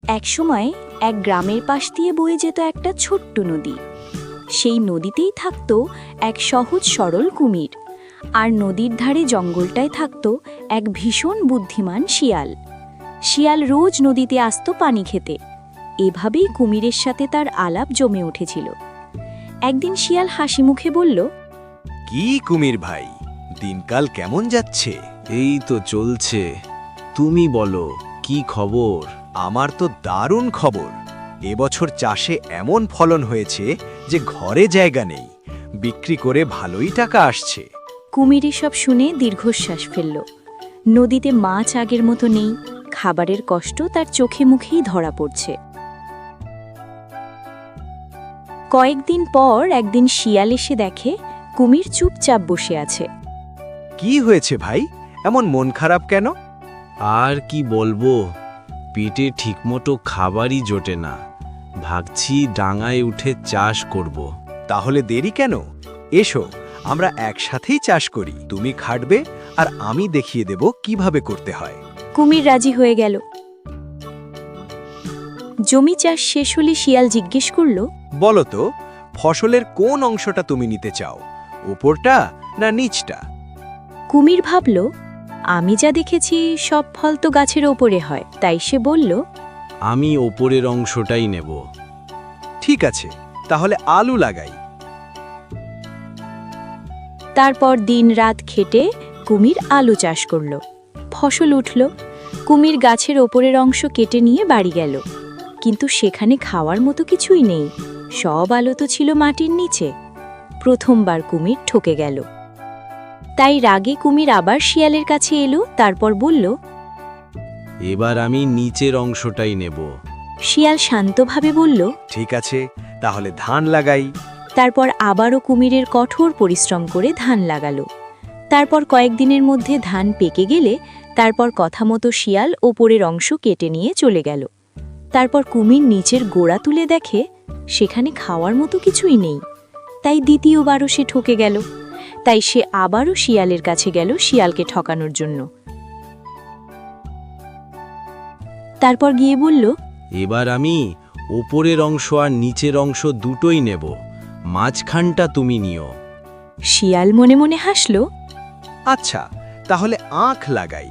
একসময় এক গ্রামের পাশ দিয়ে বয়ে যেত একটা ছোট্ট নদী। সেই নদীতেই থাকত এক সহজ সরল কুমির, আর নদীর ধারে জঙ্গলটায় থাকত এক ভীষণ বুদ্ধিমান শিয়াল। শিয়াল রোজ নদীতে আসত পানি খেতে। এভাবেই কুমিরের সাথে তার আলাপ জমে উঠেছিল। একদিন শিয়াল হাসি মুখে বলল, কি কুমির ভাই, দিনকাল কেমন যাচ্ছে? এই তো চলছে। তুমি বলো, কি খবর? আমার তো দারুণ খবর। এবছর চাষে এমন ফলন হয়েছে যে ঘরে জায়গা নেই, বিক্রি করে ভালোই টাকা আসছে। কুমির এসব শুনে দীর্ঘশ্বাস ফেলল। নদীতে মাছ আগের মতো নেই, খাবারের কষ্ট তার চোখে মুখেই ধরা পড়ছে। কয়েকদিন পর একদিন শিয়াল এসে দেখে কুমির চুপচাপ বসে আছে। কি হয়েছে ভাই, এমন মন খারাপ কেন? আর কি বলবো, পেটে ঠিকমতো খাবারই জোটে না। ভাবছি ডাঙায় উঠে চাষ করব। তাহলে দেরি কেন? এসো, আমরা একসাথেই চাষ করি। তুমি খাটবে আর আমি দেখিয়ে দেব কিভাবে করতে হয়। কুমির রাজি হয়ে গেল। জমি চাষ শেষ হলে শিয়াল জিজ্ঞেস করল, বলো তো, ফসলের কোন অংশটা তুমি নিতে চাও, উপরটা না নিচটা? কুমির ভাবল, আমি যা দেখেছি সব ফল তো গাছের ওপরে হয়, তাই সে বলল, আমি ওপরের অংশটাই নেব। ঠিক আছে, তাহলে আলু লাগাই। তারপর দিন রাত খেটে কুমির আলু চাষ করল। ফসল উঠল। কুমির গাছের ওপরের অংশ কেটে নিয়ে বাড়ি গেল, কিন্তু সেখানে খাওয়ার মতো কিছুই নেই। সব আলু তো ছিল মাটির নিচে। প্রথমবার কুমির ঠকে গেল। তাই রাগে কুমির আবার শিয়ালের কাছে এলো। তারপর বলল, এবার আমি নিচের অংশটাই নেব। শিয়াল শান্তভাবে বলল, ঠিক আছে, তাহলে ধান লাগাই। তারপর আবারও কুমিরের কঠোর পরিশ্রম করে ধান লাগালো। তারপর কয়েকদিনের মধ্যে ধান পেকে গেলে তারপর কথা মতো শিয়াল ওপরের অংশ কেটে নিয়ে চলে গেল। তারপর কুমির নিচের গোড়া তুলে দেখে সেখানে খাওয়ার মতো কিছুই নেই। তাই দ্বিতীয়বারও সে ঠকে গেল। তাই সে আবারও শিয়ালের কাছে গেল শিয়ালকে ঠকানোর জন্য। তারপর গিয়ে বলল, এবার আমি ওপরের অংশ আর নিচের অংশ দুটোই নেব। মাঝখানটা তুমি নিও। শিয়াল মনে মনে হাসল। আচ্ছা, তাহলে আখ লাগাই।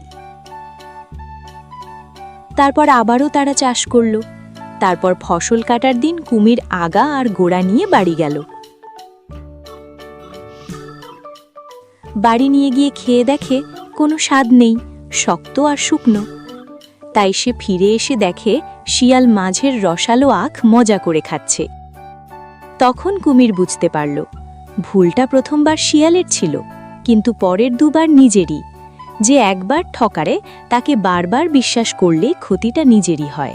তারপর আবারও তারা চাষ করল। তারপর ফসল কাটার দিন কুমির আগা আর গোড়া নিয়ে বাড়ি গেল। বাড়ি নিয়ে গিয়ে খেয়ে দেখে কোনো স্বাদ নেই, শক্ত আর শুকনো। তাই সে ফিরে এসে দেখে শিয়াল মাঝের রসালো আখ মজা করে খাচ্ছে। তখন কুমির বুঝতে পারল, ভুলটা প্রথমবার শিয়ালের ছিল, কিন্তু পরের দুবার নিজেরই। যে একবার ঠকারে তাকে বারবার বিশ্বাস করলে ক্ষতিটা নিজেরই হয়।